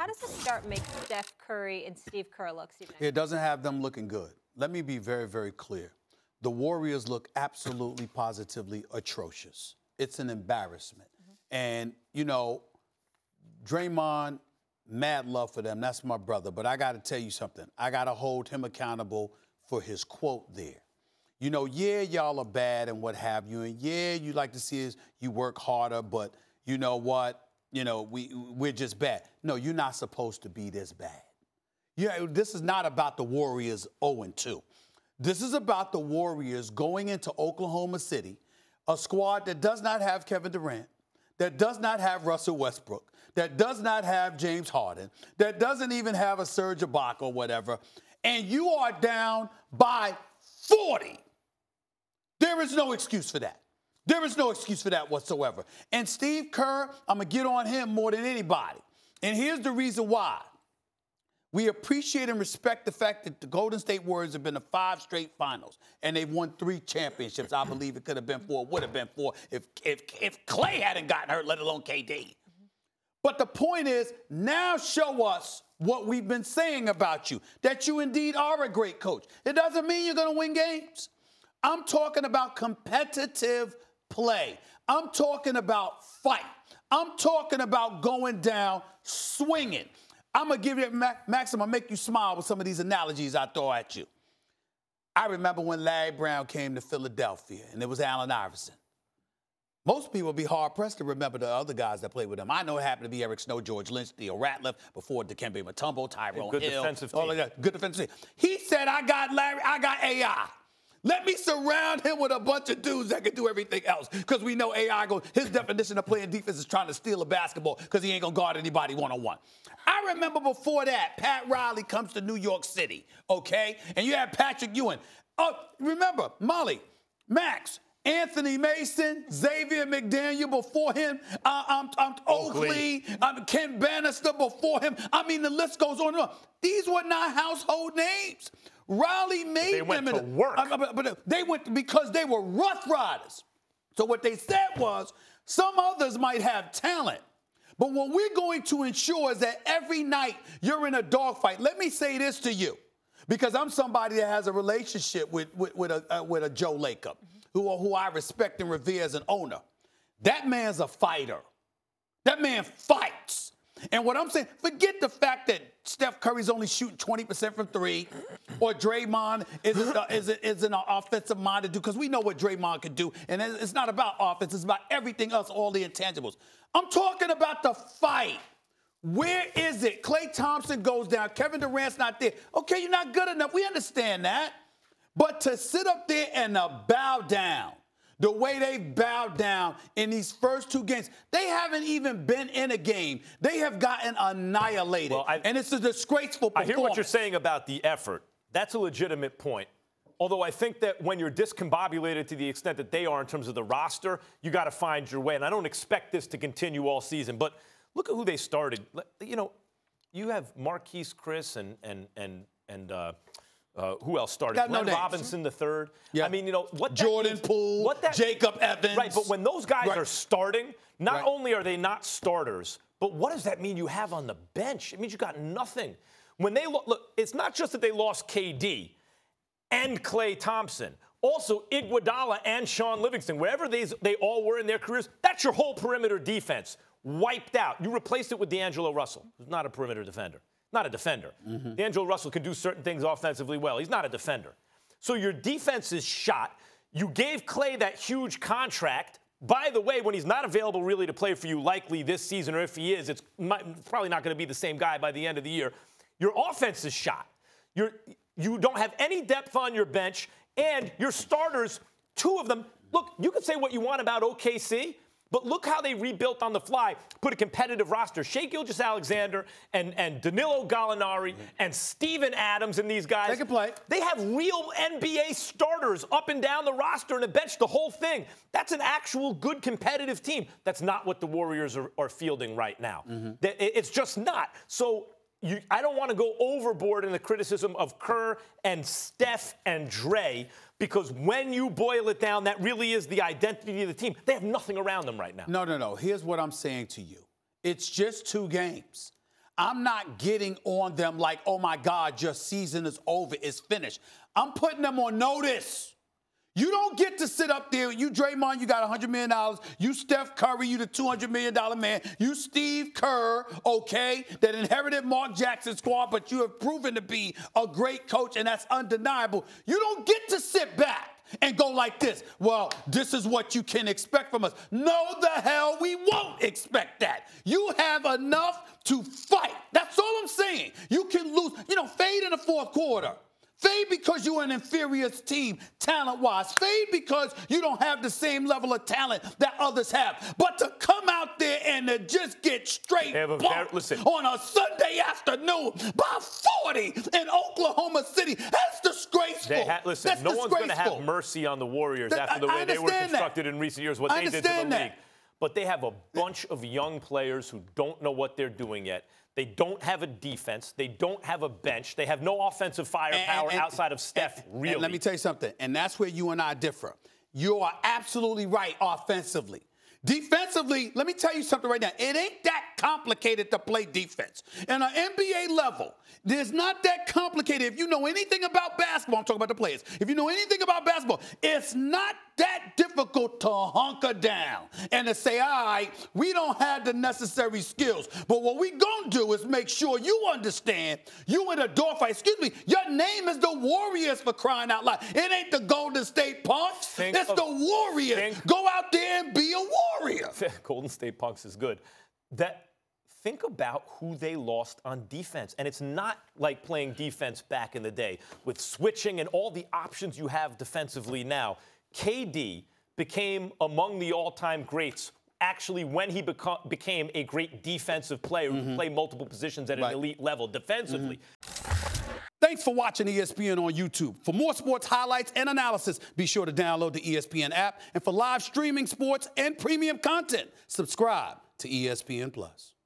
How does this start make Steph Curry and Steve Kerr look, Steve? It doesn't have them looking good. Let me be very, very clear. The Warriors look absolutely, positively atrocious. It's an embarrassment. And, you know, Draymond, mad love for them. That's my brother. But I got to tell you something. I got to hold him accountable for his quote there. You know, yeah, y'all are bad and what have you. And, yeah, you like to see is you work harder, but you know what? You know, we're just bad. No, you're not supposed to be this bad. Yeah, this is not about the Warriors 0-2. This is about the Warriors going into Oklahoma City, a squad that does not have Kevin Durant, that does not have Russell Westbrook, that does not have James Harden, that doesn't even have a Serge Ibaka or whatever, and you are down by 40. There is no excuse for that. There is no excuse for that whatsoever. And Steve Kerr, I'm going to get on him more than anybody. And here's the reason why. We appreciate and respect the fact that the Golden State Warriors have been to 5 straight finals, and they've won 3 championships. I believe it could have been 4, would have been 4 if Clay hadn't gotten hurt, let alone KD. But the point is, now show us what we've been saying about you, that you indeed are a great coach. It doesn't mean you're going to win games. I'm talking about competitive play. I'm talking about fight. I'm talking about going down swinging. I'm going to give you, Max, I'm going to make you smile with some of these analogies I throw at you. I remember when Larry Brown came to Philadelphia, and it was Allen Iverson. Most people would be hard-pressed to remember the other guys that played with him. I know it happened to be Eric Snow, George Lynch, Theo Ratliff, before Dikembe Mutombo, Tyrone good Hill. Defensive all team. of that. Good defensive team. He said, I got Larry, I got AI. Let me surround him with a bunch of dudes that can do everything else. Because we know AI, his definition of playing defense is trying to steal a basketball because he ain't going to guard anybody one-on-one. I remember before that, Pat Riley comes to New York City, okay? And you have Patrick Ewing. Oh, remember, Molly, Max, Anthony Mason, Xavier McDaniel before him, Oakley, Ken Bannister before him. I mean, the list goes on and on. These were not household names. Riley made they went them. To work. But they went because they were rough riders. So what they said was, some others might have talent, but what we're going to ensure is that every night you're in a dogfight. Let me say this to you, because I'm somebody that has a relationship with a Joe Lacob, who I respect and revere as an owner. That man's a fighter. That man fights. And what I'm saying, forget the fact that Steph Curry's only shooting 20% from 3, or Draymond is an offensive-minded dude, because we know what Draymond can do. And it's not about offense. It's about everything else, all the intangibles. I'm talking about the fight. Where is it? Klay Thompson goes down. Kevin Durant's not there. Okay, you're not good enough. We understand that. But to sit up there and bow down, the way they bowed down in these first 2 games, they haven't even been in a game. They have gotten annihilated. Well, and it's a disgraceful performance. I hear what you're saying about the effort. That's a legitimate point. Although I think that when you're discombobulated to the extent that they are in terms of the roster, you got to find your way. And I don't expect this to continue all season. But look at who they started. You know, you have Marquise Chris and who else started? Glenn Robinson III. Yeah. I mean, you know, what Jordan Poole, Jacob Evans. Right, but when those guys are starting, not only are they not starters, but what does that mean you have on the bench? It means you got nothing. When they look, it's not just that they lost KD and Klay Thompson. Also, Iguodala and Sean Livingston, wherever they all were in their careers, that's your whole perimeter defense wiped out. You replaced it with D'Angelo Russell, who's not a perimeter defender. Not a defender. D'Angelo Russell can do certain things offensively well. He's not a defender. So your defense is shot. You gave Klay that huge contract. By the way, when he's not available really to play for you likely this season, or if he is, it's probably not going to be the same guy by the end of the year. Your offense is shot. You don't have any depth on your bench, and your starters, 2 of them, look, you can say what you want about OKC, but look how they rebuilt on the fly, put a competitive roster. Shai Gilgeous-Alexander and Danilo Gallinari and Steven Adams and these guys. They can play. They have real NBA starters up and down the roster and a bench, the whole thing. That's an actual good competitive team. That's not what the Warriors are fielding right now. It's just not. So I don't want to go overboard in the criticism of Kerr and Steph and Dre, because when you boil it down, that really is the identity of the team. They have nothing around them right now. No. Here's what I'm saying to you. It's just 2 games. I'm not getting on them like, oh, my God, your season is over, it's finished. I'm putting them on notice. You don't get to sit up there. You, Draymond, you got $100 million. You, Steph Curry, you the $200 million man. You, Steve Kerr, okay, that inherited Mark Jackson's squad, but you have proven to be a great coach, and that's undeniable. You don't get to sit back and go like this. Well, this is what you can expect from us. No, the hell we won't expect that. You have enough to fight. That's all I'm saying. You can lose, fade in the fourth quarter. Fade because you're an inferior team, talent-wise. Fade because you don't have the same level of talent that others have. But to come out there and to just get straight bumped on a Sunday afternoon by 40 in Oklahoma City, that's disgraceful. Listen, no one's going to have mercy on the Warriors after the way they were constructed in recent years, what they did to the league. But they have a bunch of young players who don't know what they're doing yet. They don't have a defense. They don't have a bench. They have no offensive firepower outside of Steph, really. And let me tell you something, and that's where you and I differ. You are absolutely right offensively. Defensively, let me tell you something right now. It ain't that complicated to play defense. And an NBA level, it's not that complicated. If you know anything about basketball, I'm talking about the players. If you know anything about basketball, it's not that difficult to hunker down and to say, all right, we don't have the necessary skills. But what we going to do is make sure you understand you in a door fight. Excuse me, your name is the Warriors, for crying out loud. It ain't the Golden State Punks. It's the Warriors. Go out there and be a Warrior. Golden State Punks is good. Think about who they lost on defense. And it's not like playing defense back in the day with switching and all the options you have defensively now. KD became among the all-time greats actually when he became a great defensive player who could play multiple positions at an elite level defensively. Thanks for watching ESPN on YouTube. For more sports highlights and analysis, be sure to download the ESPN app. And for live streaming sports and premium content, subscribe to ESPN+.